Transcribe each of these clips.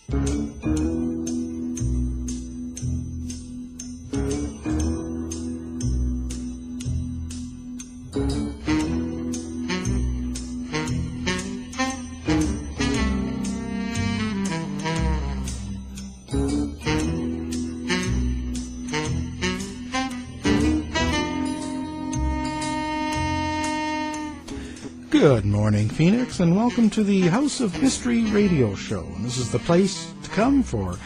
Good morning, Phoenix, and welcome to the House of Mystery radio show. And this is the place to come for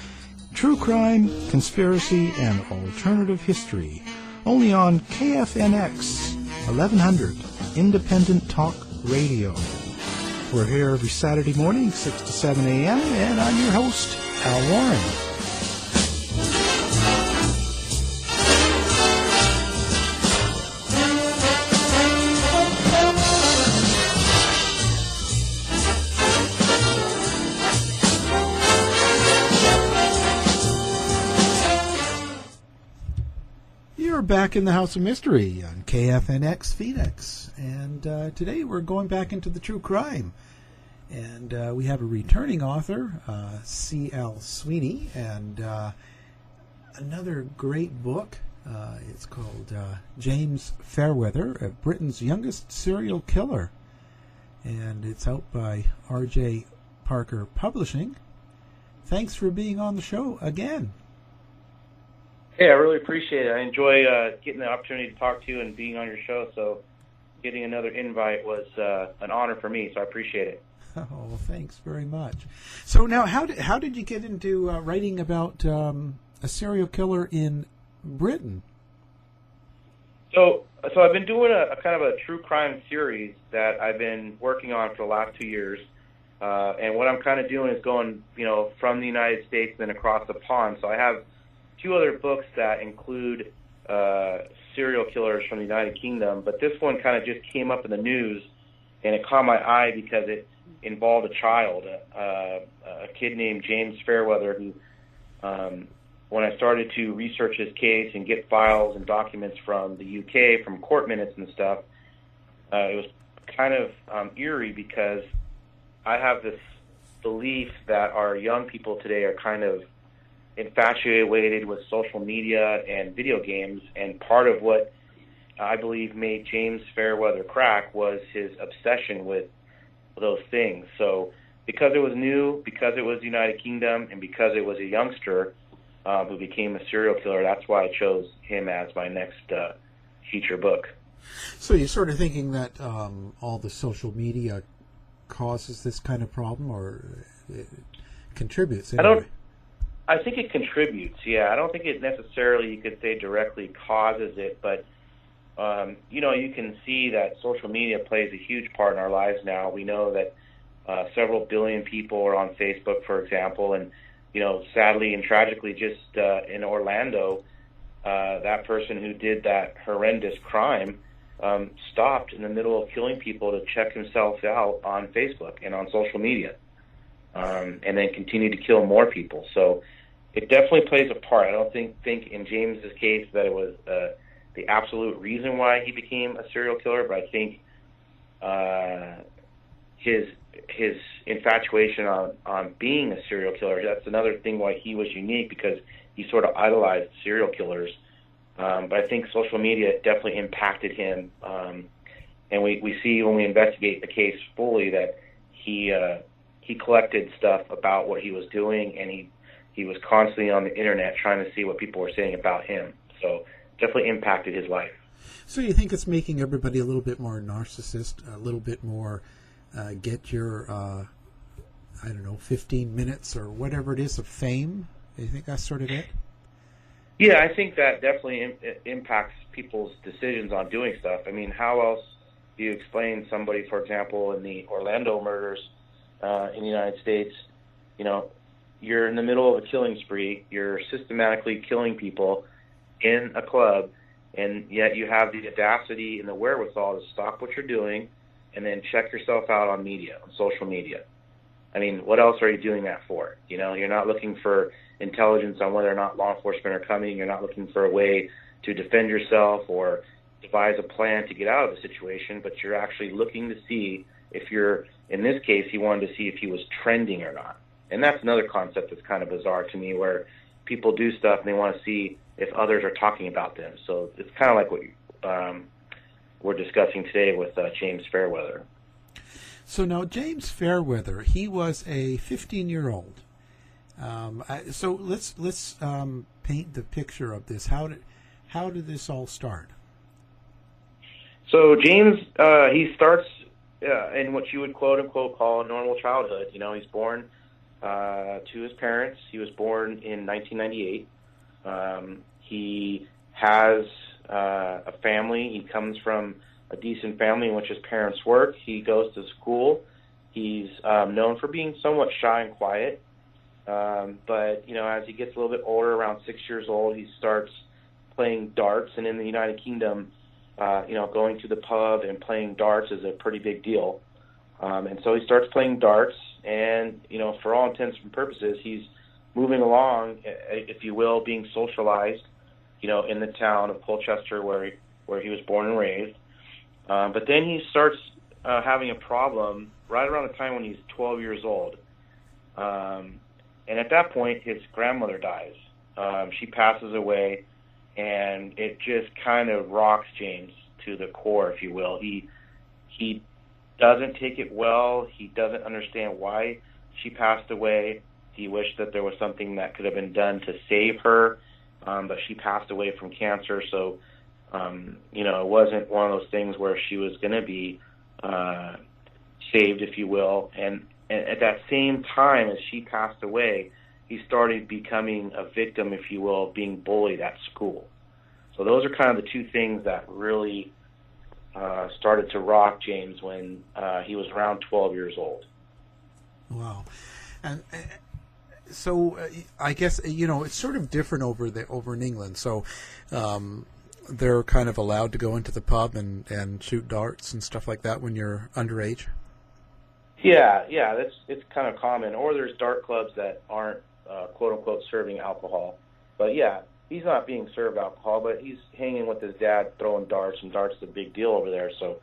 true crime, conspiracy, and alternative history. Only on KFNX 1100 Independent Talk Radio. We're here every Saturday morning, 6 to 7 a.m., and I'm your host, Al Warren. Back in the House of Mystery on KFNX Phoenix, and today we're going back into the true crime, and we have a returning author, C.L. Swinney, and another great book. It's called James Fairweather, Britain's Youngest Serial Killer, and it's out by R.J. Parker Publishing. Thanks for being on the show again. Hey, I really appreciate it. I enjoy getting the opportunity to talk to you and being on your show, so getting another invite was an honor for me, so I appreciate it. Oh, thanks very much. So now, how did you get into writing about a serial killer in Britain? So I've been doing a kind of a true crime series that I've been working on for the last 2 years, and what I'm kind of doing is going, from the United States and then across the pond. So I have 2 other books that include serial killers from the United Kingdom, but this one kind of just came up in the news, and it caught my eye because it involved a child, a kid named James Fairweather, who, when I started to research his case and get files and documents from the UK, from court minutes and stuff, it was kind of eerie because I have this belief that our young people today are kind of infatuated with social media and video games, and part of what I believe made James Fairweather crack was his obsession with those things. So because it was new, because it was the United Kingdom, and because it was a youngster who became a serial killer, that's why I chose him as my next feature book. So you're sort of thinking that all the social media causes this kind of problem, or it contributes anyway? I think it contributes, yeah. I don't think it necessarily, you could say, directly causes it, but, you can see that social media plays a huge part in our lives now. We know that several billion people are on Facebook, for example, and, sadly and tragically, just in Orlando, that person who did that horrendous crime stopped in the middle of killing people to check himself out on Facebook and on social media, and then continued to kill more people. So it definitely plays a part. I don't think in James's case that it was the absolute reason why he became a serial killer, but I think his infatuation on being a serial killer, that's another thing why he was unique, because he sort of idolized serial killers. But I think social media definitely impacted him, and we see when we investigate the case fully that he collected stuff about what he was doing, and he was constantly on the internet trying to see what people were saying about him. So definitely impacted his life. So you think it's making everybody a little bit more narcissist, a little bit more get your, 15 minutes or whatever it is of fame? You think that's sort of it? Yeah, I think that definitely impacts people's decisions on doing stuff. I mean, how else do you explain somebody, for example, in the Orlando murders in the United States, you're in the middle of a killing spree, you're systematically killing people in a club, and yet you have the audacity and the wherewithal to stop what you're doing and then check yourself out on media, on social media. I mean, what else are you doing that for? You're not looking for intelligence on whether or not law enforcement are coming. You're not looking for a way to defend yourself or devise a plan to get out of the situation, but you're actually looking to see if you're, in this case, he wanted to see if he was trending or not. And that's another concept that's kind of bizarre to me, where people do stuff and they want to see if others are talking about them. So it's kind of like what we're discussing today with James Fairweather. So now James Fairweather, he was a 15-year-old. So let's paint the picture of this. How did this all start? So James, he starts in what you would quote unquote call a normal childhood. You know, he's born to his parents. He was born in 1998. He has a family. He comes from a decent family in which his parents work. He goes to school. He's known for being somewhat shy and quiet. But, you know, as he gets a little bit older, around 6 years old, he starts playing darts. And in the United Kingdom, you know, going to the pub and playing darts is a pretty big deal. And so he starts playing darts. And, you know, for all intents and purposes, he's moving along, if you will, being socialized, you know, in the town of Colchester where he was born and raised. But then he starts having a problem right around the time when he's 12 years old. And at that point, his grandmother dies. She passes away, and it just kind of rocks James to the core, if you will. He doesn't take it well. He doesn't understand why she passed away. He wished that there was something that could have been done to save her, but she passed away from cancer, so you know, it wasn't one of those things where she was going to be saved, if you will. And at that same time as she passed away, he started becoming a victim, if you will, of being bullied at school. So those are kind of the two things that really started to rock James when he was around 12 years old. Wow. And so I guess, you know, it's sort of different over in England. So they're kind of allowed to go into the pub and shoot darts and stuff like that when you're underage? Yeah, it's kind of common. Or there's dart clubs that aren't quote-unquote serving alcohol. But yeah, he's not being served alcohol, but he's hanging with his dad throwing darts, and darts is a big deal over there. So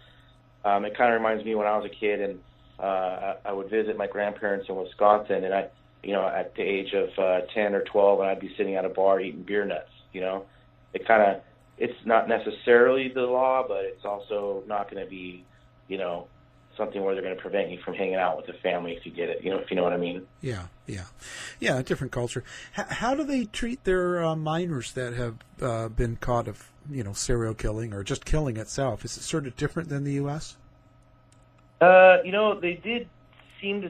it kind of reminds me when I was a kid, and I would visit my grandparents in Wisconsin, and I, you know, at the age of 10 or 12, and I'd be sitting at a bar eating beer nuts, you know. It's not necessarily the law, but it's also not going to be, you know, something where they're going to prevent you from hanging out with the family if you get it, you know, if you know what I mean. Yeah, a different culture. How do they treat their minors that have been caught of, you know, serial killing or just killing itself? Is it sort of different than the U.S.? You know, they did seem to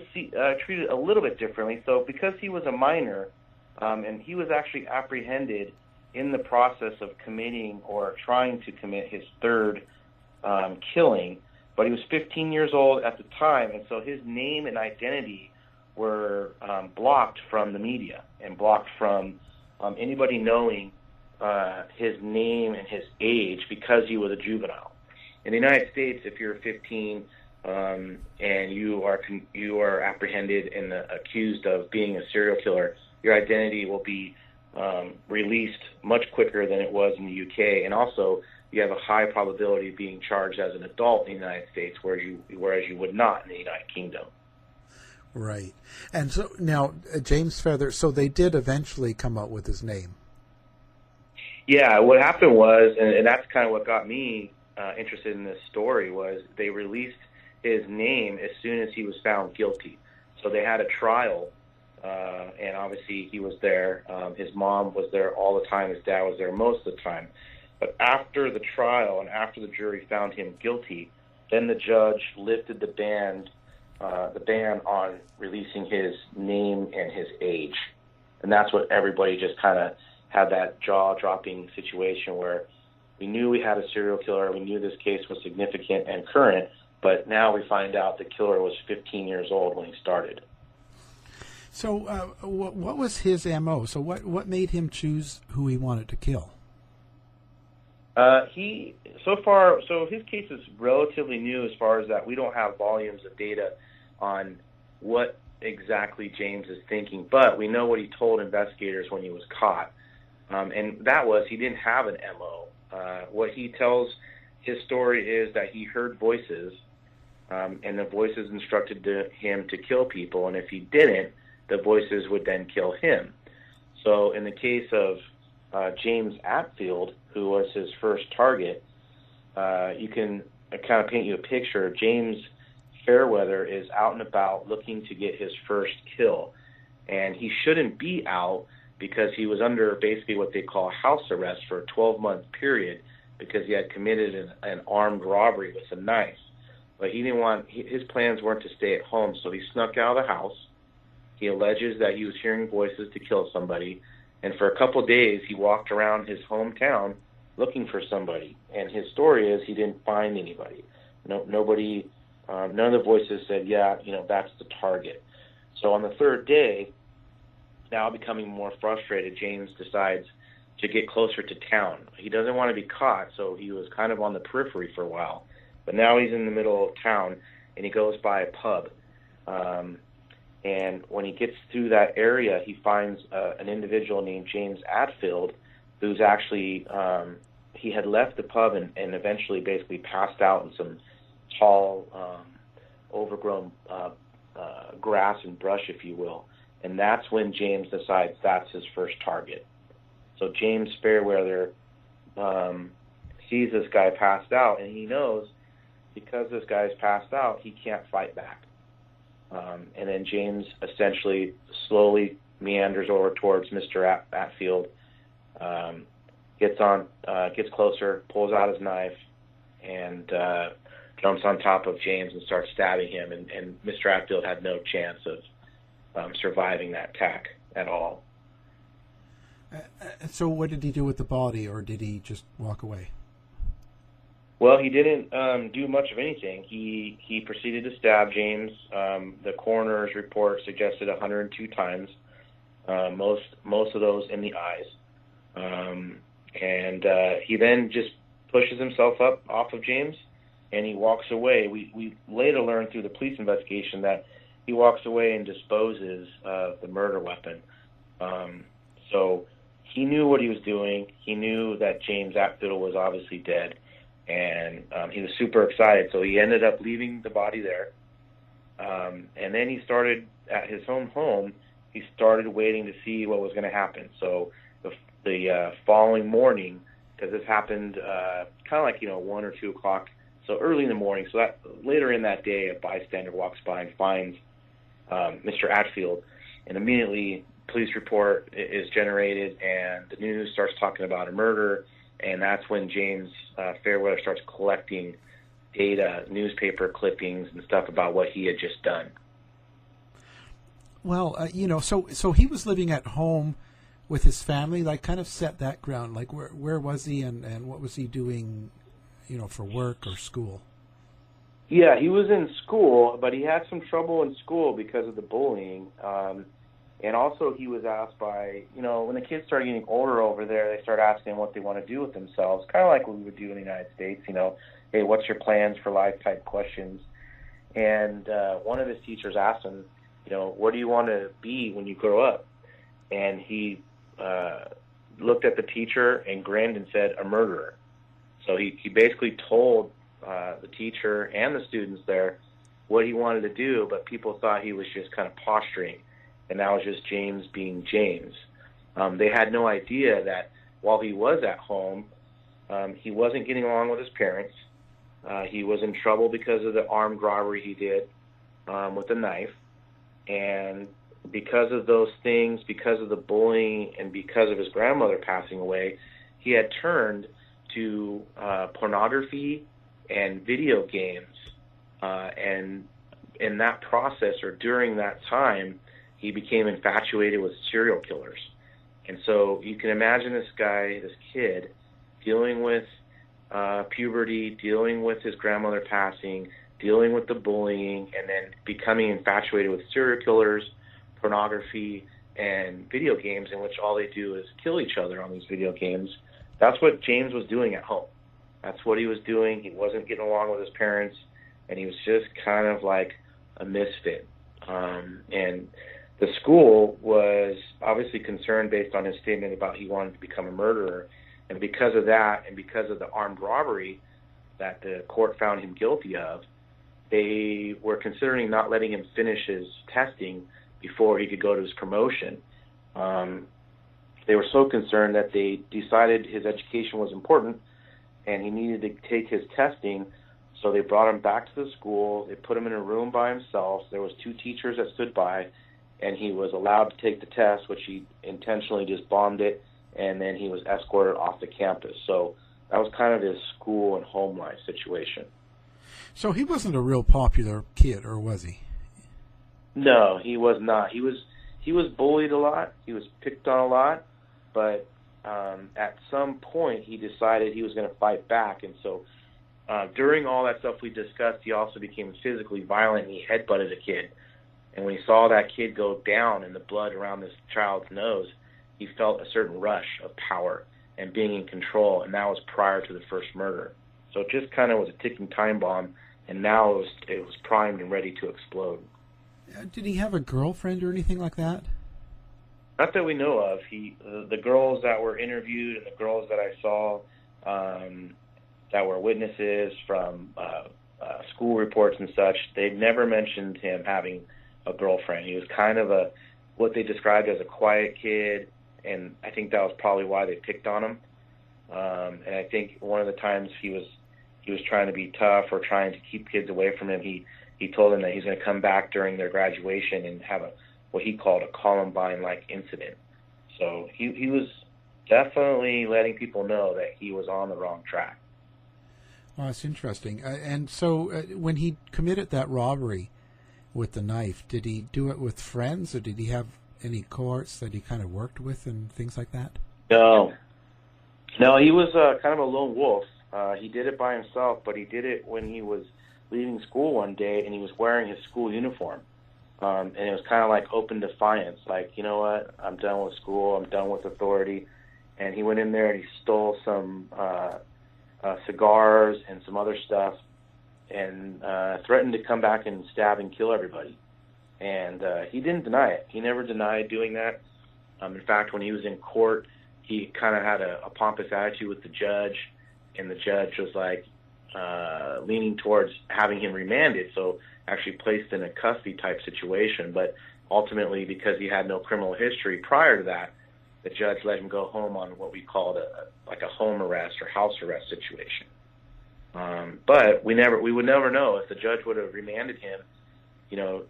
treat it a little bit differently. So because he was a minor, and he was actually apprehended in the process of committing or trying to commit his third killing, but he was 15 years old at the time, and so his name and identity were blocked from the media and blocked from anybody knowing his name and his age because he was a juvenile. In the United States, if you're 15 and you are apprehended and accused of being a serial killer, your identity will be released much quicker than it was in the UK, and also you have a high probability of being charged as an adult in the United States, whereas you would not in the United Kingdom. Right. And so now, James Feather, so they did eventually come up with his name. Yeah, what happened was, and that's kind of what got me interested in this story, was they released his name as soon as he was found guilty. So they had a trial, and obviously he was there. His mom was there all the time. His dad was there most of the time. But after the trial and after the jury found him guilty, then the judge lifted the ban on releasing his name and his age. And that's what everybody just kind of had, that jaw-dropping situation where we knew we had a serial killer, we knew this case was significant and current, but now we find out the killer was 15 years old when he started. So what was his MO? So what made him choose who he wanted to kill? So his case is relatively new as far as that we don't have volumes of data on what exactly James is thinking, but we know what he told investigators when he was caught, and that was he didn't have an MO. What he tells his story is that he heard voices, and the voices instructed him to kill people, and if he didn't, the voices would then kill him. So in the case of James Atfield, who was his first target, you can kind of paint you a picture. James Fairweather is out and about looking to get his first kill, and he shouldn't be out because he was under basically what they call house arrest for a 12-month period because he had committed an armed robbery with a knife. But he didn't want, his plans weren't to stay at home, so he snuck out of the house. He alleges that he was hearing voices to kill somebody, and for a couple of days he walked around his hometown looking for somebody. And his story is he didn't find anybody. Nobody, none of the voices said, yeah, that's the target. So on the third day, now becoming more frustrated, James decides to get closer to town. He doesn't want to be caught, so he was kind of on the periphery for a while. But now he's in the middle of town, and he goes by a pub. And when he gets through that area, he finds an individual named James Atfield, who's actually, he had left the pub and eventually basically passed out in some tall, overgrown grass and brush, if you will. And that's when James decides that's his first target. So James Fairweather sees this guy passed out, and he knows because this guy's passed out, he can't fight back. And then James essentially slowly meanders over towards Mr. Atfield, gets closer, pulls out his knife, and jumps on top of James and starts stabbing him. And Mr. Atfield had no chance of surviving that attack at all. So what did he do with the body, or did he just walk away? Well, he didn't do much of anything. He proceeded to stab James. The coroner's report suggested 102 times, most of those in the eyes. And he then just pushes himself up off of James, and he walks away. We later learned through the police investigation that he walks away and disposes of the murder weapon. So he knew what he was doing. He knew that James Atfield was obviously dead. And he was super excited, so he ended up leaving the body there. And then he started, at his home, he started waiting to see what was going to happen. So the following morning, because this happened kind of like, 1 or 2 o'clock, so early in the morning, so that later in that day, a bystander walks by and finds Mr. Atfield, and immediately police report is generated, and the news starts talking about a murder. And that's when James Fairweather starts collecting data, newspaper clippings and stuff about what he had just done. Well, so he was living at home with his family, like kind of set that ground. Like where was he and what was he doing, for work or school? Yeah, he was in school, but he had some trouble in school because of the bullying. And also he was asked by, when the kids started getting older over there, they started asking what they want to do with themselves, kind of like what we would do in the United States, hey, what's your plans for life type questions. And one of his teachers asked him, what do you want to be when you grow up? And he looked at the teacher and grinned and said, a murderer. So he basically told the teacher and the students there what he wanted to do, but people thought he was just kind of posturing. And that was just James being James. They had no idea that while he was at home, he wasn't getting along with his parents. He was in trouble because of the armed robbery he did with a knife. And because of those things, because of the bullying, and because of his grandmother passing away, he had turned to pornography and video games. And in that process, or during that time, he became infatuated with serial killers. And so you can imagine this guy, this kid, dealing with puberty, dealing with his grandmother passing, dealing with the bullying, and then becoming infatuated with serial killers, pornography, and video games, in which all they do is kill each other on these video games. That's what James was doing at home. That's what he was doing. He wasn't getting along with his parents, and he was just kind of like a misfit. And the school was obviously concerned based on his statement about he wanted to become a murderer. And because of that, and because of the armed robbery that the court found him guilty of, they were considering not letting him finish his testing before he could go to his promotion. They were so concerned that they decided his education was important and he needed to take his testing. So they brought him back to the school. They put him in a room by himself. There was 2 teachers that stood by, and he was allowed to take the test, which he intentionally just bombed it, and then he was escorted off the campus. So that was kind of his school and home life situation. So he wasn't a real popular kid, or was he? No, he was not. He was bullied a lot. He was picked on a lot, but at some point he decided he was going to fight back, and so during all that stuff we discussed, he also became physically violent. He headbutted a kid, and when he saw that kid go down and the blood around this child's nose, he felt a certain rush of power and being in control, and that was prior to the first murder. So it just kind of was a ticking time bomb, and now it was primed and ready to explode. Did he have a girlfriend or anything like that? Not that we know of. The girls that were interviewed and the girls that I saw that were witnesses from school reports and such, they never mentioned him having a girlfriend. He was kind of what they described as a quiet kid, and I think that was probably why they picked on him. And I think one of the times he was trying to be tough or trying to keep kids away from him, he told them that he's going to come back during their graduation and have what he called a Columbine-like incident. So he was definitely letting people know that he was on the wrong track. Oh, that's interesting. And so when he committed that robbery with the knife, did he do it with friends, or did he have any cohorts that he kind of worked with and things like that? No, he was kind of a lone wolf. He did it by himself, but he did it when he was leaving school one day, and he was wearing his school uniform. And it was kind of like open defiance, like, you know what, I'm done with school, I'm done with authority. And he went in there and he stole some cigars and some other stuff, and threatened to come back and stab and kill everybody. And he didn't deny it. He never denied doing that. In fact, when he was in court, he kind of had a pompous attitude with the judge, and the judge was like leaning towards having him remanded, so actually placed in a custody type situation. But ultimately, because he had no criminal history prior to that, the judge let him go home on what we called a home arrest or house arrest situation. But we would never know. If the judge would have remanded him,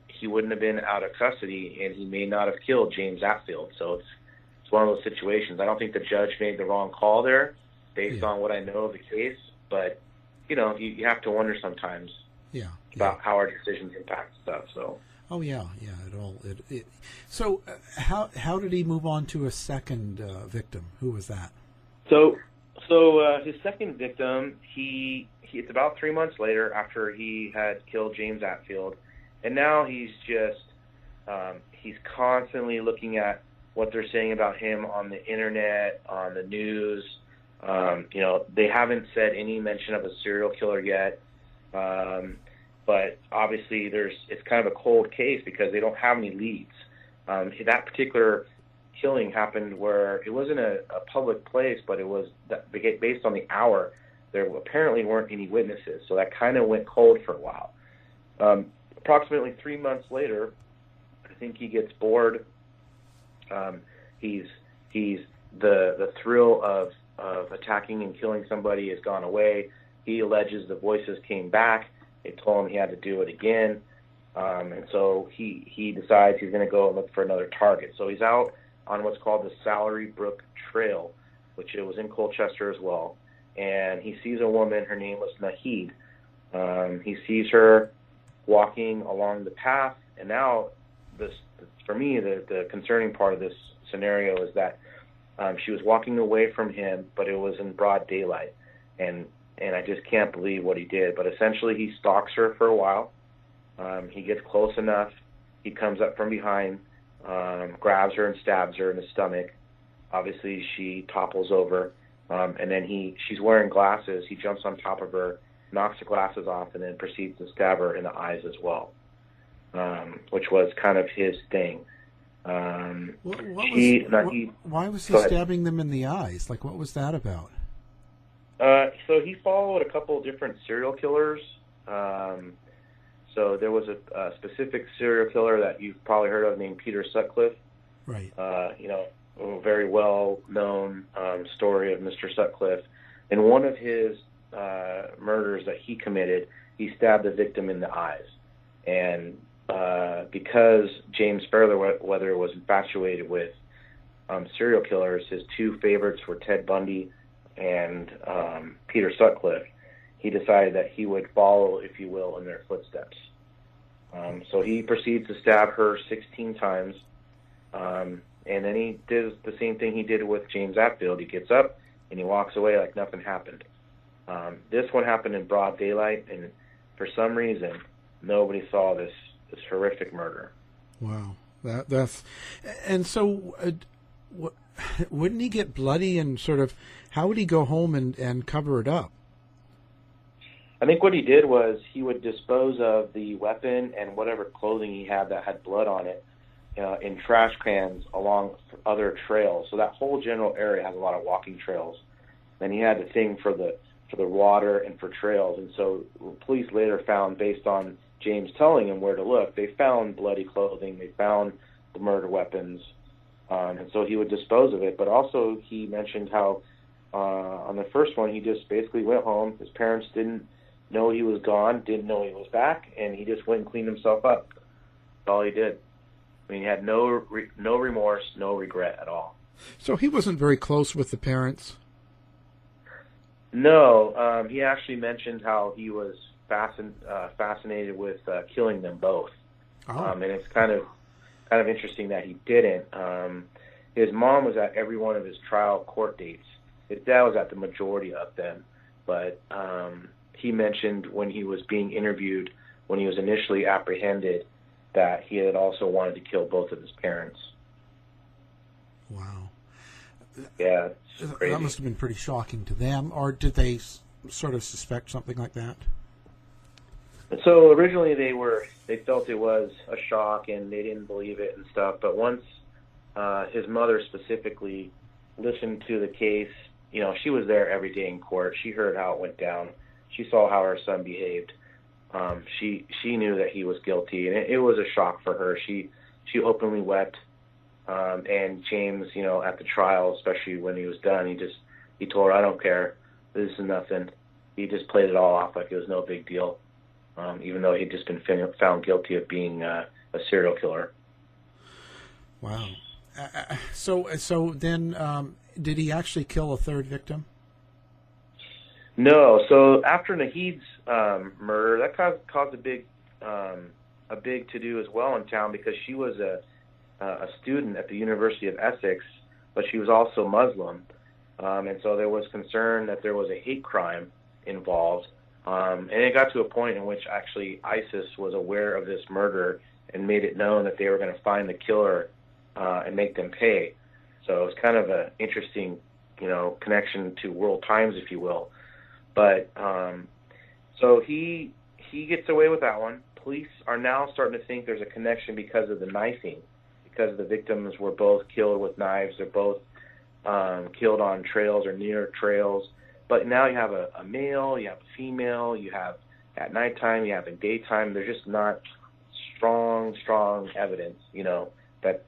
he wouldn't have been out of custody, and he may not have killed James Atfield. So it's one of those situations. I don't think the judge made the wrong call there based on what I know of the case, but you have to wonder sometimes about how our decisions impact stuff. So. Oh yeah, So how did he move on to a second victim? Who was that? So his second victim, it's about 3 months later after he had killed James Atfield, and now he's just he's constantly looking at what they're saying about him on the internet, on the news. They haven't said any mention of a serial killer yet. But obviously it's kind of a cold case because they don't have any leads. That particular killing happened where it wasn't a public place, but it was based on the hour. There apparently weren't any witnesses, so that kind of went cold for a while. Approximately 3 months later, I think he gets bored. He's the thrill of attacking and killing somebody has gone away. He alleges the voices came back. They told him he had to do it again, and so he decides he's going to go and look for another target. So he's out on what's called the Salary Brook Trail, which it was in Colchester as well, and he sees a woman. Her name was Nahid. He sees her walking along the path, and now for me, the concerning part of this scenario is that she was walking away from him, but it was in broad daylight, and I just can't believe what he did. But essentially, he stalks her for a while. He gets close enough. He comes up from behind, grabs her and stabs her in the stomach. Obviously, she topples over, and then she's wearing glasses. He jumps on top of her, knocks the glasses off, and then proceeds to stab her in the eyes as well, which was kind of his thing. Why was he stabbing them in the eyes? Like, what was that about? So he followed a couple of different serial killers. So there was a specific serial killer that you've probably heard of named Peter Sutcliffe. Right. A very well-known story of Mr. Sutcliffe. In one of his murders that he committed, he stabbed the victim in the eyes. And because James Fairweather was infatuated with serial killers, his two favorites were Ted Bundy and Peter Sutcliffe. He decided that he would follow, if you will, in their footsteps. So he proceeds to stab her 16 times. And then he does the same thing he did with James Atfield. He gets up and he walks away like nothing happened. This one happened in broad daylight, and for some reason, nobody saw this horrific murder. Wow, that's and so wouldn't he get bloody and sort of? How would he go home and cover it up? I think what he did was he would dispose of the weapon and whatever clothing he had that had blood on it in trash cans along other trails. So that whole general area has a lot of walking trails. And he had the thing for the water and for trails. And so police later found, based on James telling him where to look, they found bloody clothing, they found the murder weapons, and so he would dispose of it. But also he mentioned how on the first one he just basically went home. His parents didn't know he was gone, didn't know he was back, and he just went and cleaned himself up. That's all he did. I mean, he had no remorse, no regret at all. So he wasn't very close with the parents? No. He actually mentioned how he was fascinated with killing them both. Oh. And it's kind of interesting that he didn't. His mom was at every one of his trial court dates. His dad was at the majority of them. But he mentioned when he was being interviewed, when he was initially apprehended, that he had also wanted to kill both of his parents. Wow. Yeah, it's crazy. That must have been pretty shocking to them, or did they sort of suspect something like that? So originally they felt it was a shock and they didn't believe it and stuff, but once his mother specifically listened to the case, she was there every day in court. She heard how it went down. She saw how her son behaved. She knew that he was guilty, and it was a shock for her. She openly wept, and James, at the trial, especially when he was done, he told her, "I don't care. This is nothing." He just played it all off like it was no big deal, even though he'd just been found guilty of being a serial killer. Wow. So then, did he actually kill a third victim? No. So after Nahid's murder, that caused a big to-do as well in town, because she was a student at the University of Essex, but she was also Muslim, and so there was concern that there was a hate crime involved, and it got to a point in which actually ISIS was aware of this murder and made it known that they were going to find the killer and make them pay. So it was kind of an interesting, connection to world times, if you will. But so he gets away with that one. Police are now starting to think there's a connection because of the knifing, because the victims were both killed with knives. They're both killed on trails or near trails. But now you have a male, you have a female, you have at nighttime, you have in daytime. There's just not strong evidence, that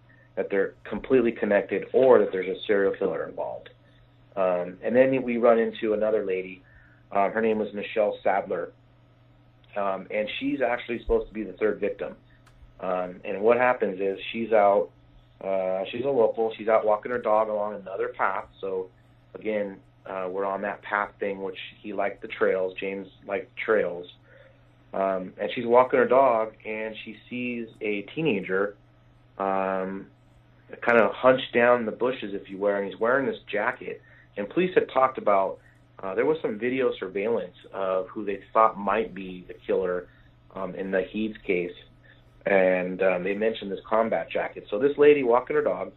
they're completely connected or that there's a serial killer involved. And then we run into another lady. Her name was Michelle Sadler, and she's actually supposed to be the third victim. And what happens is she's out, she's a local, she's out walking her dog along another path. So, again, we're on that path thing, which he liked the trails, James liked trails. And she's walking her dog, and she sees a teenager kind of hunched down in the bushes, if you will, and he's wearing this jacket. And police had talked about there was some video surveillance of who they thought might be the killer in Nahid's case, and they mentioned this combat jacket. So this lady walking her dog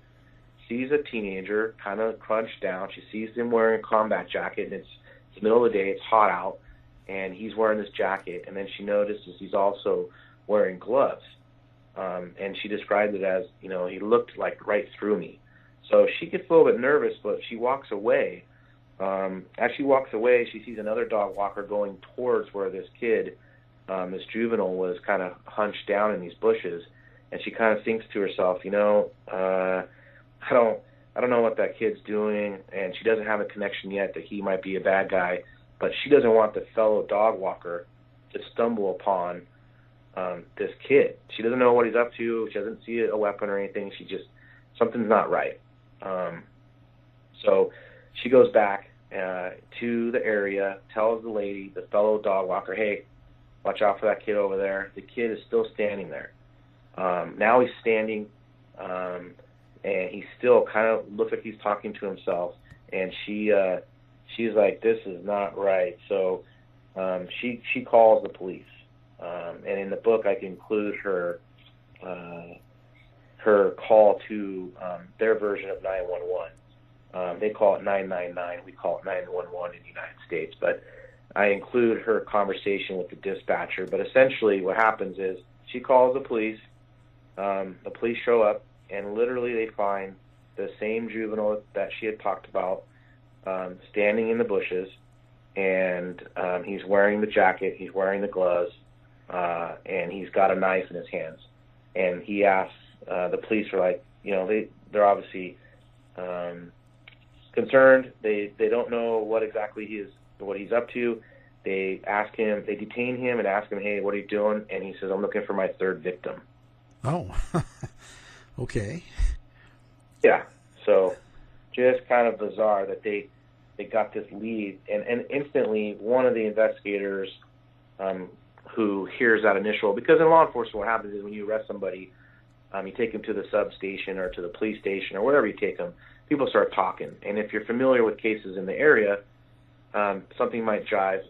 sees a teenager kind of crunched down. She sees him wearing a combat jacket, and it's the middle of the day, it's hot out, and he's wearing this jacket, and then she notices he's also wearing gloves. And she described it as, he looked like right through me. So she gets a little bit nervous, but she walks away. As she walks away, she sees another dog walker going towards where this kid this juvenile was kind of hunched down in these bushes, and she kind of thinks to herself, I don't know what that kid's doing, and she doesn't have a connection yet that he might be a bad guy, but she doesn't want the fellow dog walker to stumble upon this kid. She doesn't know what he's up to. She doesn't see a weapon or anything. Something's not right. So she goes back to the area, tells the lady, the fellow dog walker, hey, watch out for that kid over there. The kid is still standing there. Now he's standing, and he still kind of looks like he's talking to himself. And she's like, this is not right. So she calls the police. And in the book, I can include her call to their version of 911. They call it 999. We call it 911 in the United States. But I include her conversation with the dispatcher. But essentially what happens is she calls the police. The police show up, and literally they find the same juvenile that she had talked about standing in the bushes. And he's wearing the jacket. He's wearing the gloves. And he's got a knife in his hands. And he asks, the police are like, they're obviously concerned. They don't know what exactly he's up to. They detain him and ask him, hey, what are you doing? And he says, I'm looking for my third victim. Oh, okay. Yeah. So just kind of bizarre that they got this lead, and instantly one of the investigators who hears that initial, because in law enforcement what happens is when you arrest somebody, you take them to the substation or to the police station or wherever you take them, people start talking. And if you're familiar with cases in the area, something might jog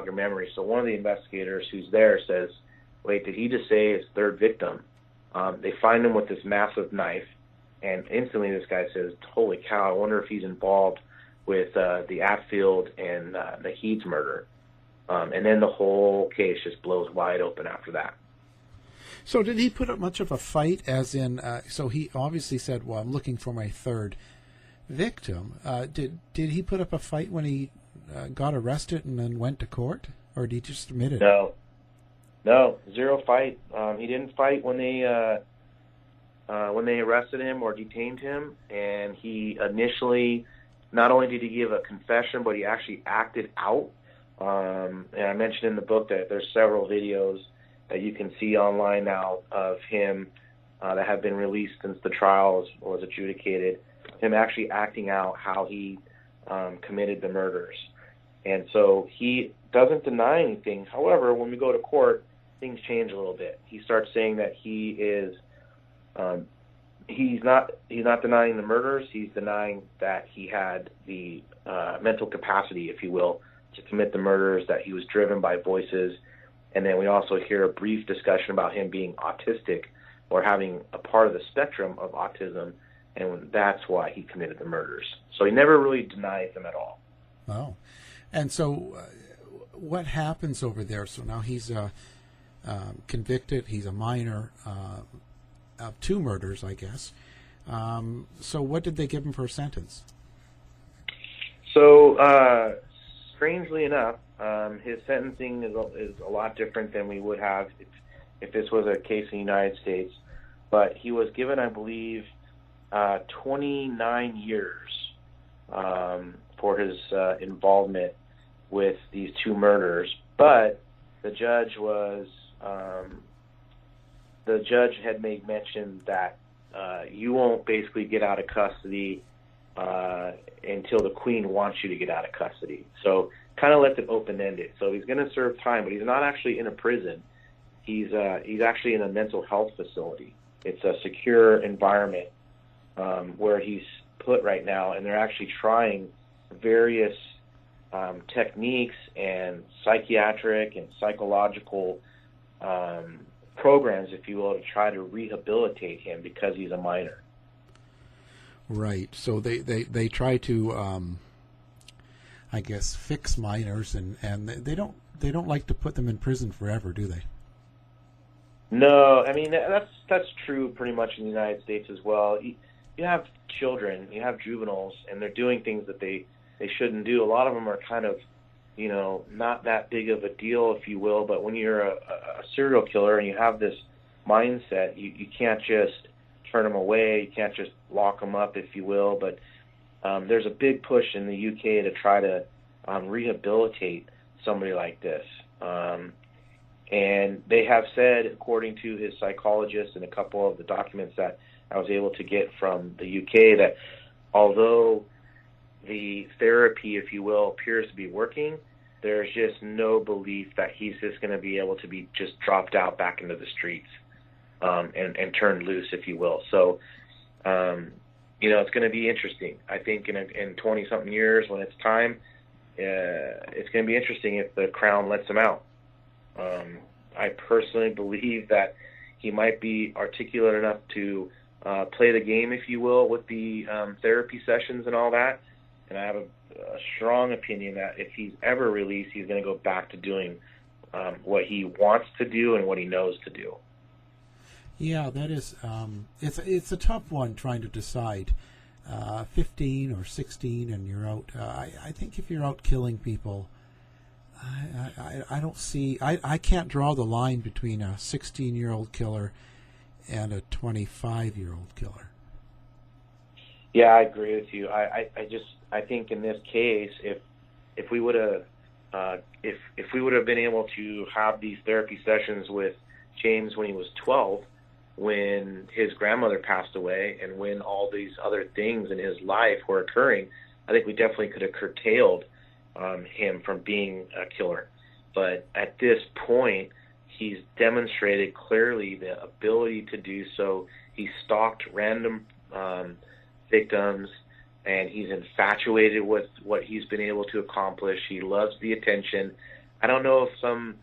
your memory. So one of the investigators who's there says, wait, did he just say his third victim? They find him with this massive knife, and instantly this guy says, holy cow, I wonder if he's involved with the Atfield and the Heeds murder. And then the whole case just blows wide open after that. So did he put up much of a fight, as in, so he obviously said, well, I'm looking for my third victim. Did he put up a fight when he got arrested and then went to court? Or did he just admit it? No, zero fight. He didn't fight when they arrested him or detained him. And he initially, not only did he give a confession, but he actually acted out. And I mentioned in the book that there's several videos that you can see online now of him that have been released since the trial was adjudicated, him actually acting out how he committed the murders. And so he doesn't deny anything. However, when we go to court, things change a little bit. He starts saying that he is he's not denying the murders. He's denying that he had the mental capacity, if you will, to commit the murders, that he was driven by voices. And then we also hear a brief discussion about him being autistic or having a part of the spectrum of autism, and that's why he committed the murders. So he never really denied them at all. Oh. And so what happens over there? So now he's convicted. He's a minor of 2 murders, I guess. So what did they give him for a sentence? So strangely enough, his sentencing is a lot different than we would have if this was a case in the United States. But he was given, I believe, 29 years for his involvement with these 2 murders. But the judge had made mention that you won't basically get out of custody until the Queen wants you to get out of custody. So kind of left it open-ended. So he's going to serve time, but he's not actually in a prison. He's actually in a mental health facility. It's a secure environment where he's put right now, and they're actually trying various techniques and psychiatric and psychological programs, if you will, to try to rehabilitate him because he's a minor. Right. So they try to, I guess, fix minors, and they don't like to put them in prison forever, do they? No, I mean that's true pretty much in the United States as well. You have children, you have juveniles, and they're doing things that they shouldn't do. A lot of them are kind of not that big of a deal, if you will. But when you're a serial killer and you have this mindset, you can't just turn them away. You can't just lock them up, if you will. But there's a big push in the UK to try to rehabilitate somebody like this. And they have said, according to his psychologist and a couple of the documents that I was able to get from the UK, that although the therapy, if you will, appears to be working, there's just no belief that he's just going to be able to be just dropped out back into the streets and turned loose, if you will. So, it's going to be interesting. I think in 20-something years, when it's time, it's going to be interesting if the Crown lets him out. I personally believe that he might be articulate enough to play the game, if you will, with the therapy sessions and all that. And I have a strong opinion that if he's ever released, he's going to go back to doing what he wants to do and what he knows to do. Yeah, that is. It's a tough one trying to decide. 15 or 16, and you're out. I think if you're out killing people, I don't see. I can't draw the line between a 16-year-old killer and a 25-year-old killer. Yeah, I agree with you. I think in this case, if we would have if we would have been able to have these therapy sessions with James when he was 12, when his grandmother passed away, and when all these other things in his life were occurring, I think we definitely could have curtailed him from being a killer. But at this point, he's demonstrated clearly the ability to do so. He stalked random victims, and he's infatuated with what he's been able to accomplish. He loves the attention. I don't know if some,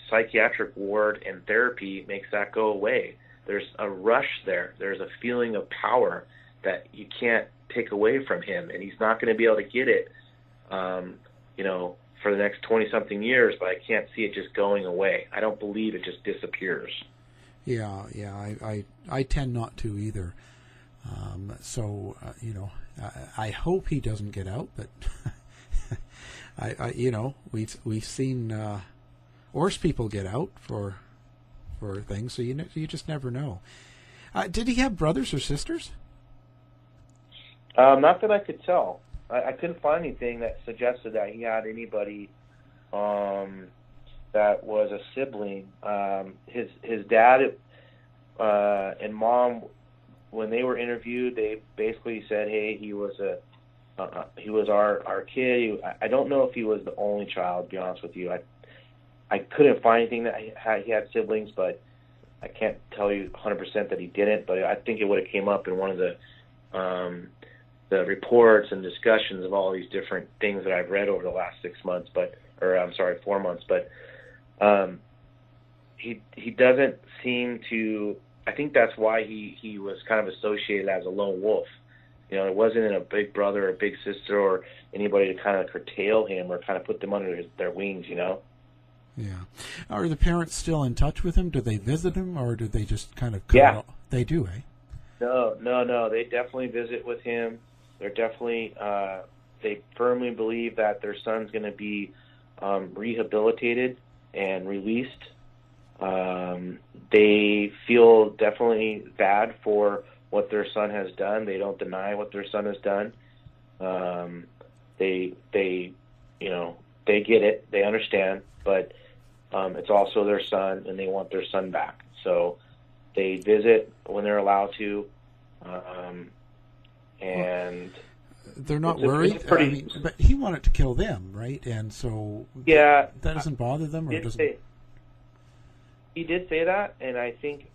psychiatric ward and therapy makes that go away. There's a rush there. There's a feeling of power that you can't take away from him, and he's not going to be able to get it, for the next 20-something years, but I can't see it just going away. I don't believe it just disappears. Yeah, I tend not to either. I hope he doesn't get out, but we've seen worse people get out for things, so you just never know. Did he have brothers or sisters? Not that I could tell. I couldn't find anything that suggested that he had anybody that was a sibling. His dad and mom, when they were interviewed, they basically said, "Hey, he was our kid." I don't know if he was the only child. To be honest with you, I couldn't find anything that he had siblings, but I can't tell you 100% that he didn't. But I think it would have came up in one of the reports and discussions of all these different things that I've read over the last 4 months. But he doesn't seem to. I think that's why he was kind of associated as a lone wolf. It wasn't in a big brother or big sister or anybody to kind of curtail him or kind of put them under their wings. Yeah. Are the parents still in touch with him? Do they visit him, or do they just kind of? Yeah. They do, eh? No. They definitely visit with him. They're definitely. They firmly believe that their son's going to be rehabilitated and released. They feel definitely bad for what their son has done. They don't deny what their son has done. They get it. They understand, but it's also their son, and they want their son back. So they visit when they're allowed to, and they're not worried. But he wanted to kill them, right? And so that doesn't bother them, or doesn't. He did say that, and I think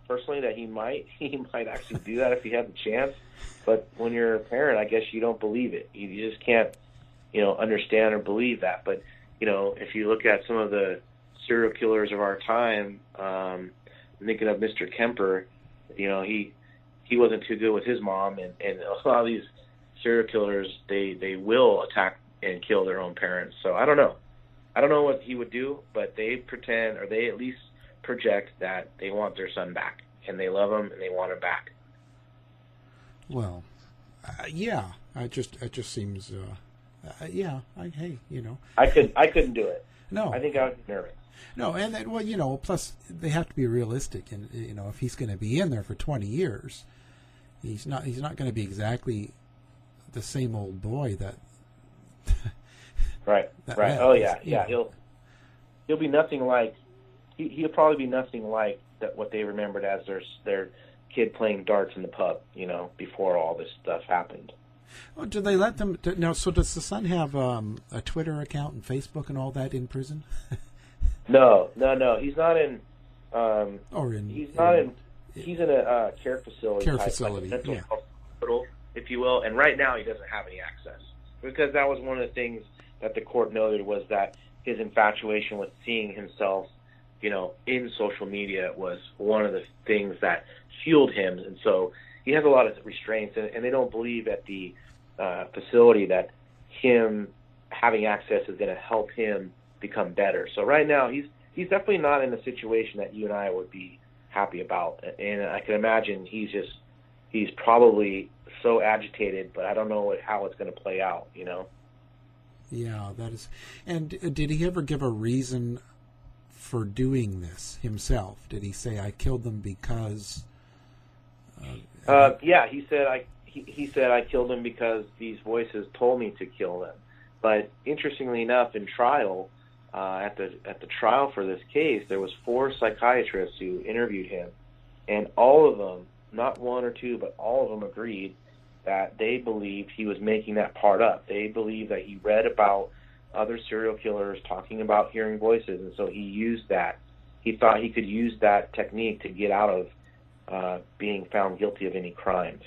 personally that he might actually do that if he had the chance. But when you're a parent, I guess you don't believe it. You just can't, understand or believe that. But if you look at some of the serial killers of our time, thinking of Mr. Kemper, he wasn't too good with his mom, and a lot of these serial killers they will attack and kill their own parents. So I don't know what he would do, but they pretend, or they at least project, that they want their son back, and they love him and they want him back. Well, it just seems Yeah. Hey, I couldn't do it. No. I think I was nervous. No, and then, well, plus they have to be realistic, and if he's going to be in there for 20 years, he's not going to be exactly the same old boy that. Right. Oh yeah. He'll be nothing like. He'll probably be nothing like what they remembered as their kid playing darts in the pub, before all this stuff happened. Oh, do they let them? Now, so does the son have a Twitter account and Facebook and all that in prison? No. He's not in. He's in a care facility. Care type, facility, like a mental yeah. hospital, if you will. And right now, he doesn't have any access because that was one of the things that the court noted was that his infatuation with seeing himself, in social media was one of the things that fueled him, and so he has a lot of restraints, and they don't believe at the facility that him having access is going to help him become better. So right now, he's definitely not in a situation that you and I would be happy about, and I can imagine he's probably so agitated, but I don't know how it's going to play out. Yeah, that is. And did he ever give a reason for doing this himself? Did he say, "I killed them because"? Yeah, he said I killed them because these voices told me to kill them. But interestingly enough, in trial, at the trial for this case, there was 4 psychiatrists who interviewed him, and all of them, not one or two, but all of them agreed that they believed he was making that part up. They believed that he read about other serial killers talking about hearing voices, and so he used that. He thought he could use that technique to get out of being found guilty of any crimes.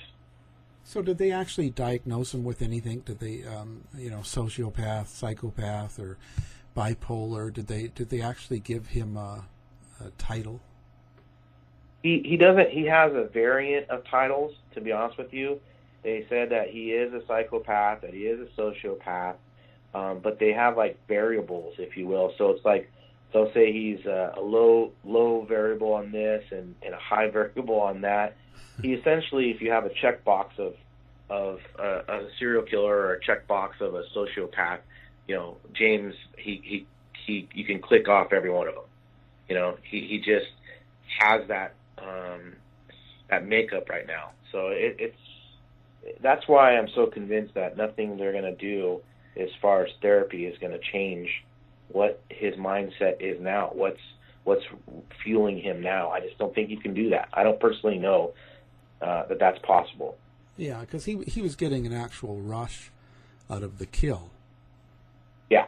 So did they actually diagnose him with anything? Did they, sociopath, psychopath, or bipolar? Did they actually give him a title? He doesn't. He has a variant of titles, to be honest with you. They said that he is a psychopath, that he is a sociopath, but they have like variables, if you will. So it's like they'll say he's a low variable on this and a high variable on that. He essentially, if you have a checkbox of a serial killer or a checkbox of a sociopath, James, he you can click off every one of them. He just has that makeup right now. So that's why I'm so convinced that nothing they're going to do as far as therapy is going to change what his mindset is now, what's fueling him now. I just don't think you can do that. I don't personally know that that's possible. Yeah, because he was getting an actual rush out of the kill. Yeah.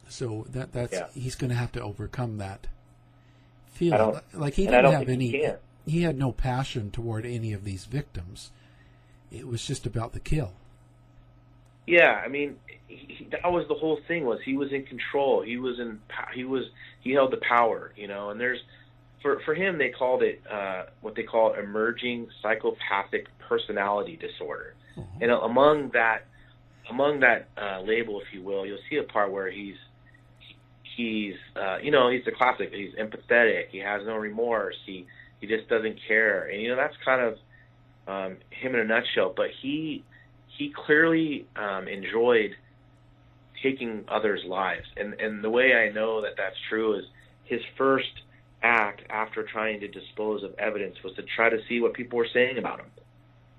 So he's going to have to overcome that feeling. Like he didn't have any. He had no passion toward any of these victims. It was just about the kill. Yeah, I mean, that was the whole thing. Was he was in control. He held the power. And there's for him they called it what they call emerging psychopathic personality disorder. Uh-huh. And among that label, if you will, you'll see a part where he's the classic. He's empathetic. He has no remorse. He just doesn't care. And that's kind of him in a nutshell. But he clearly enjoyed taking others' lives. And the way I know that that's true is his first act after trying to dispose of evidence was to try to see what people were saying about him.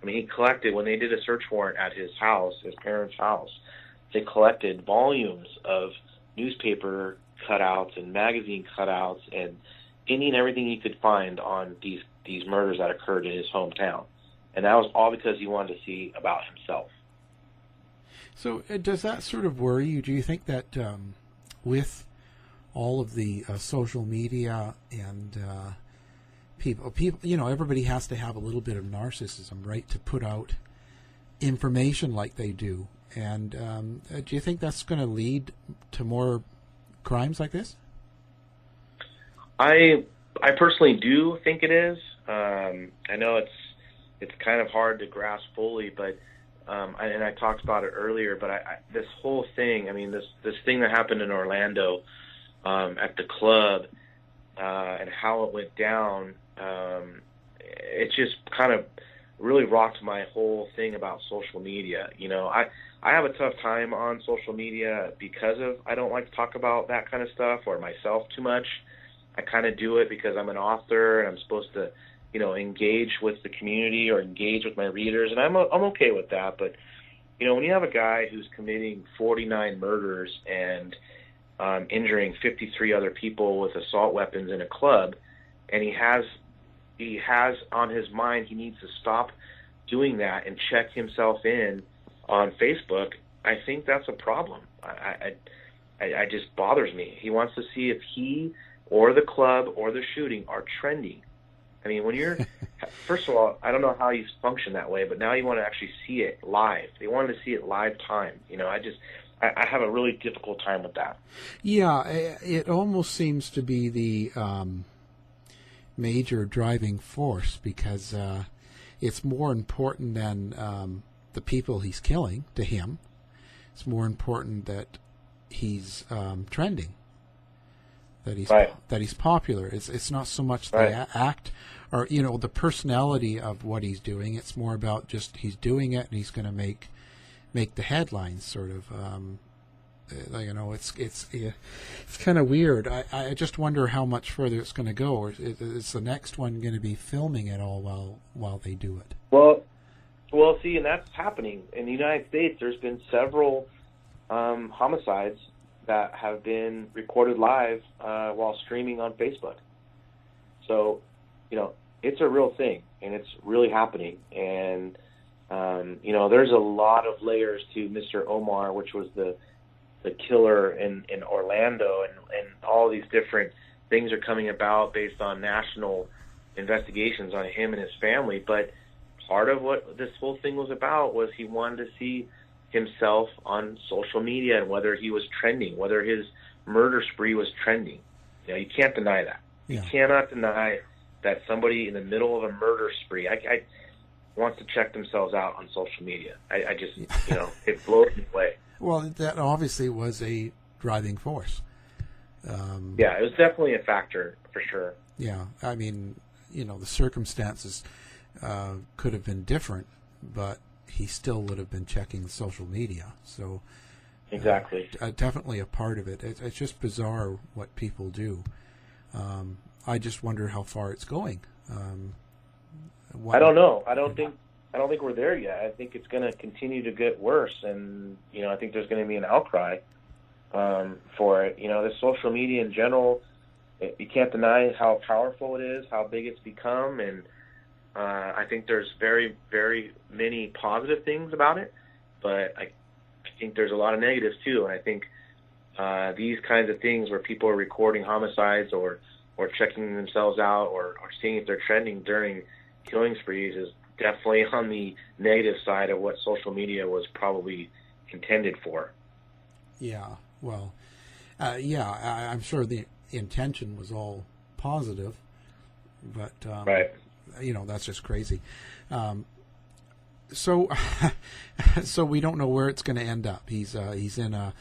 I mean, he collected, when they did a search warrant at his house, his parents' house, they collected volumes of newspaper cutouts and magazine cutouts and any and everything he could find on these murders that occurred in his hometown. And that was all because he wanted to see about himself. So does that sort of worry you? Do you think that with all of the social media and people, everybody has to have a little bit of narcissism, right, to put out information like they do? And do you think that's going to lead to more crimes like this? I personally do think it is. I know it's kind of hard to grasp fully, but and I talked about it earlier. But this whole thing, I mean, this thing that happened in Orlando at the club and how it went down, it just kind of really rocked my whole thing about social media. You know, I have a tough time on social media because of I don't like to talk about that kind of stuff or myself too much. I kind of do it because I'm an author and I'm supposed to, you know, engage with the community or engage with my readers, and I'm okay with that. But you know, when you have a guy who's committing 49 murders and injuring 53 other people with assault weapons in a club, and he has on his mind he needs to stop doing that and check himself in on Facebook, I think that's a problem. I just bothers me. He wants to see if he or the club or the shooting are trending. I mean, when you're, first of all, I don't know how you function that way, but now you want to actually see it live. They wanted to see it live time. You know, I have a really difficult time with that. Yeah, it almost seems to be the major driving force because it's more important than the people he's killing to him. It's more important that he's trending, that he's popular. It's not so much the act or, you know, the personality of what he's doing. It's more about just he's doing it and he's going to make the headlines, sort of. You know, it's kind of weird. I just wonder how much further it's going to go. Or is the next one going to be filming it all while they do it? Well, see, and that's happening in the United States. There's been several homicides that have been recorded live while streaming on Facebook. So, you know, it's a real thing, and it's really happening. And you know, there's a lot of layers to Mr. Omar, which was the killer in Orlando, and all these different things are coming about based on national investigations on him and his family. But part of what this whole thing was about was he wanted to see himself on social media and whether he was trending, whether his murder spree was trending. You know, you can't deny that. Yeah. You cannot deny that somebody in the middle of a murder spree wants to check themselves out on social media. I just, you know, it blows me away. Well, that obviously was a driving force. Yeah, it was definitely a factor, for sure. Yeah, I mean, you know, the circumstances could have been different, but he still would have been checking social media. So exactly, definitely a part of it. It's just bizarre what people do. I just wonder how far it's going. I don't know. I don't think we're there yet. I think it's going to continue to get worse, and you know, I think there's going to be an outcry for it. You know, the social media in general, you can't deny how powerful it is, how big it's become, and I think there's very, very many positive things about it, but I think there's a lot of negatives too. And I think these kinds of things where people are recording homicides or checking themselves out or seeing if they're trending during killing sprees is definitely on the negative side of what social media was probably intended for. Yeah, well, I'm sure the intention was all positive, but right. You know, that's just crazy. So we don't know where it's going to end up. He's in a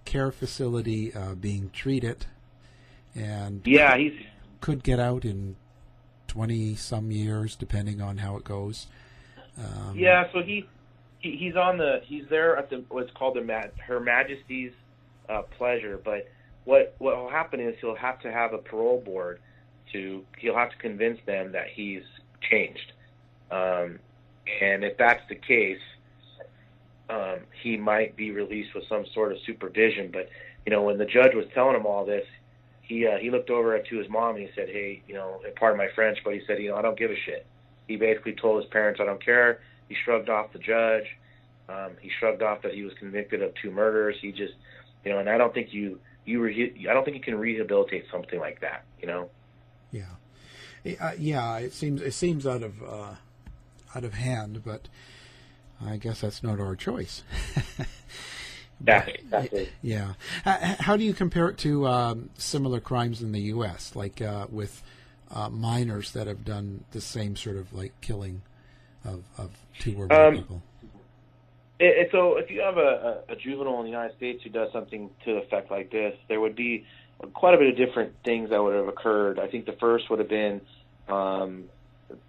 care facility being treated, and yeah, he could get out in 20-some years, depending on how it goes. Yeah, so he's there at what's called Her Majesty's pleasure. But what will happen is he'll have to have a parole board he'll have to convince them that he's changed. And if that's the case, he might be released with some sort of supervision. But you know, when the judge was telling him all this, he looked over to his mom and he said, "Hey, you know, pardon my French, but he said, you know, I don't give a shit." He basically told his parents, "I don't care." He shrugged off the judge. He shrugged off that he was convicted of 2 murders. He just, you know, and I don't think I don't think you can rehabilitate something like that. You know. Yeah. It seems out of hand, but I guess that's not our choice. Yeah, exactly. Yeah. How do you compare it to similar crimes in the U.S., like with minors that have done the same sort of like killing of 2 or more people? So if you have a juvenile in the United States who does something to the effect like this, there would be quite a bit of different things that would have occurred. I think the first would have been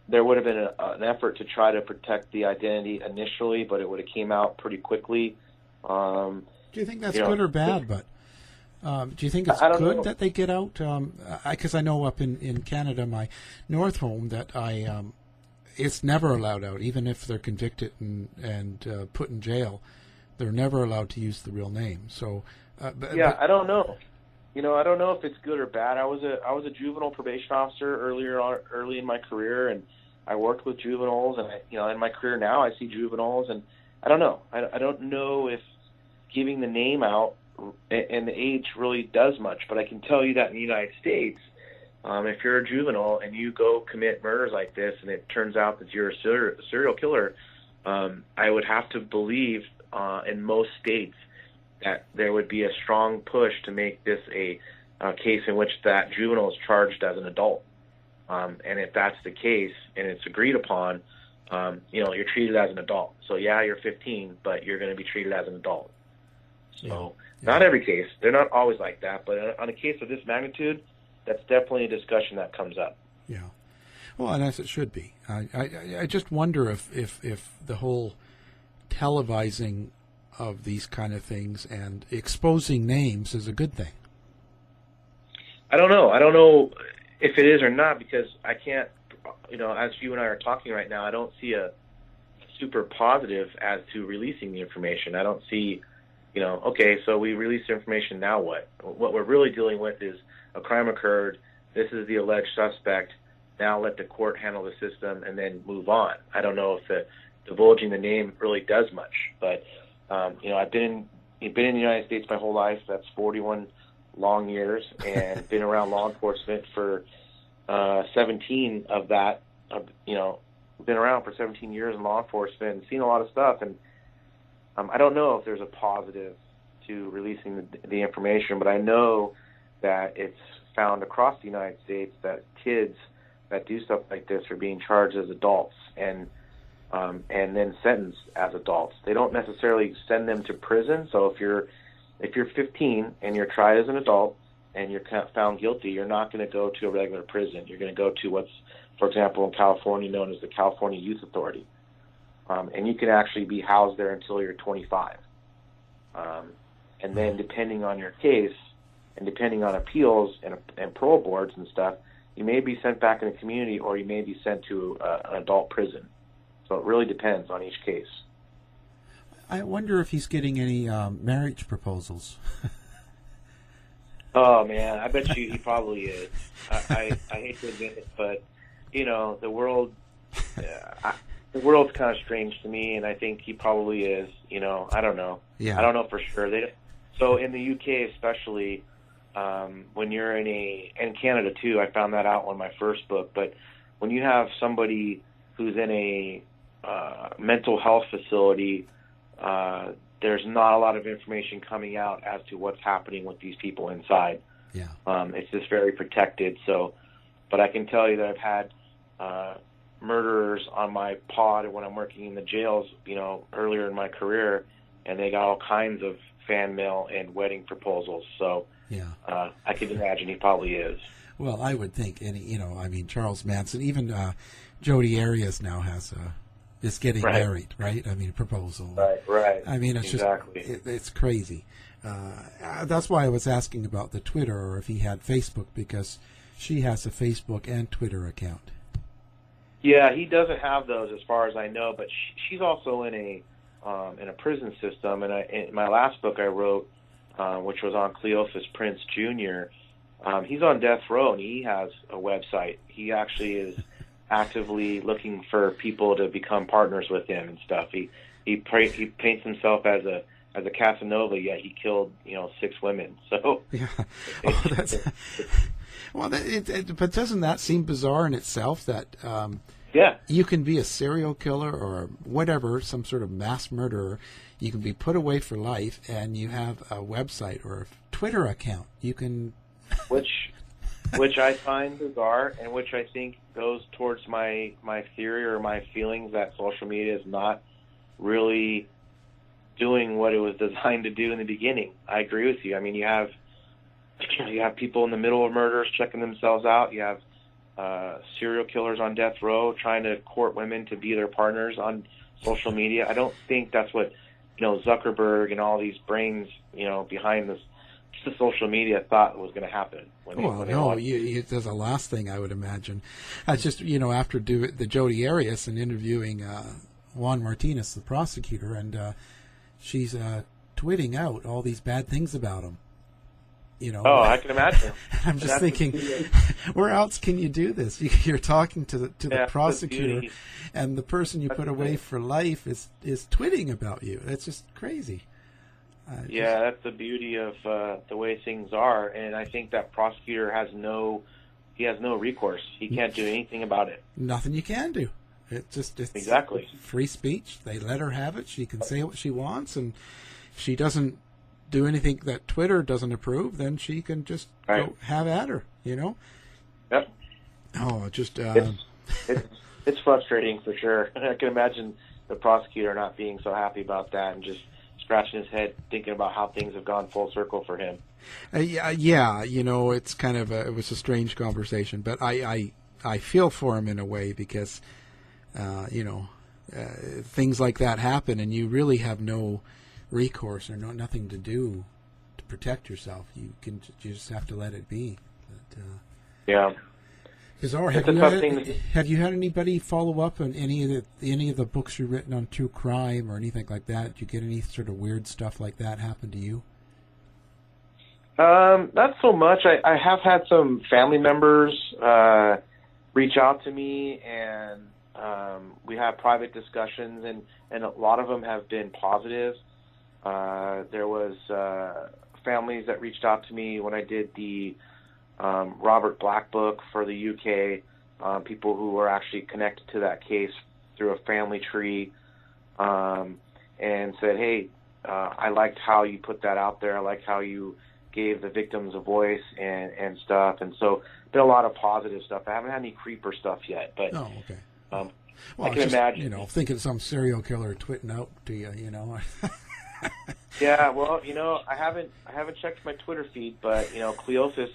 there would have been an effort to try to protect the identity initially, but it would have came out pretty quickly. Do you think that's good or bad? But do you think it's good that they get out? Because I know up in Canada, my North home, that it's never allowed out, even if they're convicted and put in jail. They're never allowed to use the real name. So I don't know. I don't know if it's good or bad. I was a juvenile probation officer early in my career, and I worked with juveniles, and in my career now I see juveniles, and I don't know. I don't know if giving the name out and the age really does much, but I can tell you that in the United States, if you're a juvenile and you go commit murders like this, and it turns out that you're a serial killer, I would have to believe in most states that there would be a strong push to make this a case in which that juvenile is charged as an adult. And if that's the case and it's agreed upon, you're treated as an adult. So yeah, you're 15, but you're going to be treated as an adult. So not every case. They're not always like that. But on a case of this magnitude, that's definitely a discussion that comes up. Yeah. Well, and as it should be. I just wonder if the whole televising of these kind of things and exposing names is a good thing. I don't know if it is or not, because I can't, as you and I are talking right now, I don't see a super positive as to releasing the information. I don't see, okay, so we release the information, now what? What we're really dealing with is a crime occurred, this is the alleged suspect, now let the court handle the system and then move on. I don't know if divulging the name really does much, but I've been in the United States my whole life. That's 41 long years, and been around law enforcement for 17 of that. Been around for 17 years in law enforcement and seen a lot of stuff. And I don't know if there's a positive to releasing the information, but I know that it's found across the United States that kids that do stuff like this are being charged as adults and then sentenced as adults. They don't necessarily send them to prison. So if you're 15 and you're tried as an adult and you're found guilty, you're not going to go to a regular prison. You're going to go to what's, for example, in California known as the California Youth Authority. And you can actually be housed there until you're 25. And then depending on your case and depending on appeals and parole boards and stuff, you may be sent back in the community or you may be sent to an adult prison. So it really depends on each case. I wonder if he's getting any marriage proposals. Oh, man, I bet you he probably is. I hate to admit it, but, the world's kind of strange to me, and I think he probably is. I don't know. Yeah. I don't know for sure. So in the UK especially, when you're and Canada too, I found that out on my first book, but when you have somebody who's in a mental health facility, there's not a lot of information coming out as to what's happening with these people inside. Yeah. It's just very protected. So, but I can tell you that I've had murderers on my pod when I'm working in the jails, earlier in my career, and they got all kinds of fan mail and wedding proposals. So, yeah, I can imagine he probably is. Well, I would think Charles Manson, even Jodi Arias now is getting married, right? Proposal. Right. It's exactly. It's crazy. That's why I was asking about the Twitter, or if he had Facebook, because she has a Facebook and Twitter account. Yeah, he doesn't have those as far as I know, but she's also in a prison system. And in my last book I wrote, which was on Cleophas Prince Jr., he's on death row and he has a website. He actually is actively looking for people to become partners with him and stuff. He paints himself as a Casanova, yet he killed 6 women. So yeah, but doesn't that seem bizarre in itself that you can be a serial killer or whatever, some sort of mass murderer, you can be put away for life, and you have a website or a Twitter account. You can which I find bizarre, and which I think goes towards my theory or my feelings that social media is not really doing what it was designed to do in the beginning. I agree with you. You have people in the middle of murders checking themselves out. You have serial killers on death row trying to court women to be their partners on social media. I don't think that's what, Zuckerberg and all these brains, behind this the social media thought was going to happen. That's the last thing I would imagine. I just, after the Jodi Arias and interviewing Juan Martinez, the prosecutor, and she's tweeting out all these bad things about him. Oh, I can imagine. I'm just thinking, where else can you do this? You're talking to the prosecutor, and the person you put away for life is tweeting about you. That's just crazy. That's the beauty of the way things are, and I think that prosecutor has no recourse. He can't do anything about it. Nothing you can do. It's exactly free speech. They let her have it. She can say what she wants, and if she doesn't do anything that Twitter doesn't approve, then she can just go have at her. Yep. Oh, just it's frustrating for sure. I can imagine the prosecutor not being so happy about that and just scratching his head thinking about how things have gone full circle for him. It's kind of it was a strange conversation, but I feel for him in a way because things like that happen and you really have no recourse or nothing to do to protect yourself. You just have to let it be. But, have you had anybody follow up on any of the books you've written on true crime or anything like that? Did you get any sort of weird stuff like that happen to you? Not so much. I have had some family members reach out to me, and we have private discussions, and a lot of them have been positive. There was families that reached out to me when I did the Robert Black book for the UK, people who were actually connected to that case through a family tree, and said, hey, I liked how you put that out there. I liked how you gave the victims a voice and stuff. And so been a lot of positive stuff. I haven't had any creeper stuff yet, but oh, okay. I can imagine. Thinking some serial killer twitting out to you, Yeah, well, I haven't checked my Twitter feed, but Cleophas,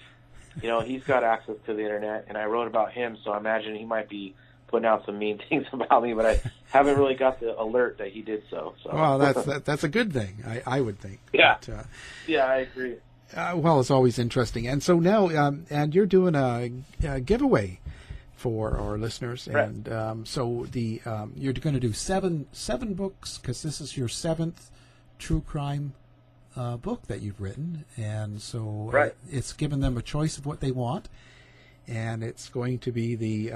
he's got access to the internet, and I wrote about him, so I imagine he might be putting out some mean things about me, but I haven't really got the alert that he did so. Well, that's a good thing, I would think. Yeah, but, yeah, I agree. It's always interesting, and so now, and you're doing a giveaway for our listeners, right. And so you're going to do seven books because this is your 7th true crime book that you've written, and so it's given them a choice of what they want, and it's going to be the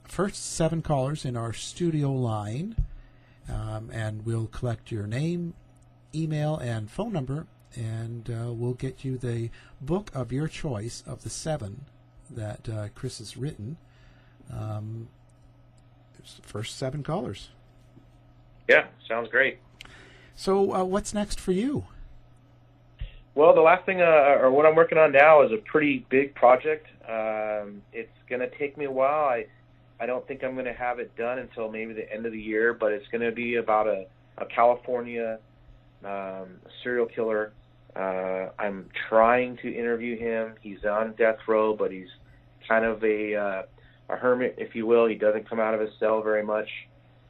first 7 callers in our studio line, and we'll collect your name, email, and phone number, and we'll get you the book of your choice of the 7 that Chris has written. It's the first 7 callers. Yeah, sounds great. So what's next for you? Well, the last thing, or what I'm working on now, is a pretty big project. It's going to take me a while. I don't think I'm going to have it done until maybe the end of the year, but it's going to be about a California serial killer. I'm trying to interview him. He's on death row, but he's kind of a hermit, if you will. He doesn't come out of his cell very much.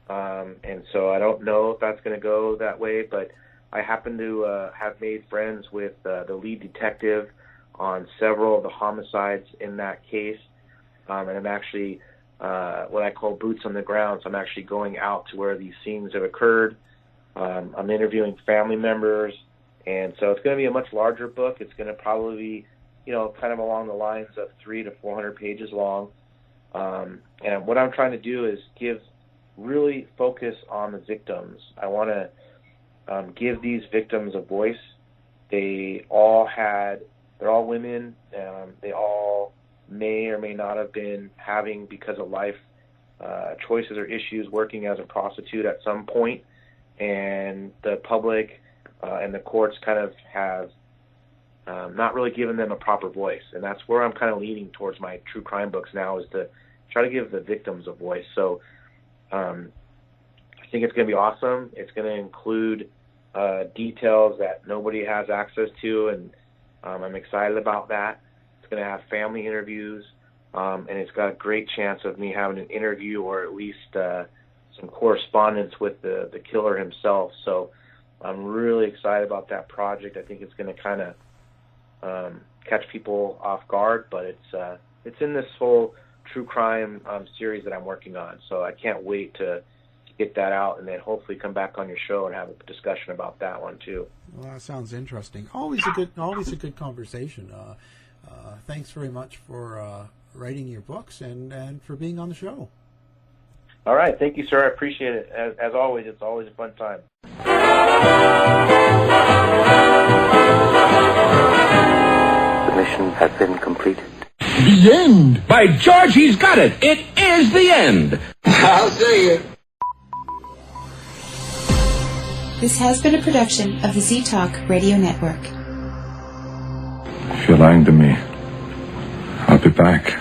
And so I don't know if that's going to go that way, but I happen to have made friends with the lead detective on several of the homicides in that case. And I'm actually what I call boots on the ground. So I'm actually going out to where these scenes have occurred. I'm interviewing family members. And so it's going to be a much larger book. It's going to probably be, kind of along the lines of 300 to 400 pages long. And what I'm trying to do is really focus on the victims. I want to give these victims a voice. They're all women. They all may or may not have been having, because of life choices or issues, working as a prostitute at some point. And the public and the courts kind of have not really given them a proper voice. And that's where I'm kind of leaning towards my true crime books now, is to try to give the victims a voice. So I think it's going to be awesome. It's going to include details that nobody has access to, and I'm excited about that. It's going to have family interviews. and it's got a great chance of me having an interview or at least some correspondence with the killer himself. So I'm really excited about that project. I think it's going to kind of catch people off guard, but it's in this whole true crime series that I'm working on. So I can't wait to get that out and then hopefully come back on your show and have a discussion about that one too. Well, that sounds interesting. Always a good conversation. Thanks very much for writing your books and for being on the show. All right. Thank you, sir. I appreciate it. As always, it's always a fun time. The mission has been completed. The end! By George, he's got it! It is the end! I'll say it. This has been a production of the Z-Talk Radio Network. If you're lying to me, I'll be back.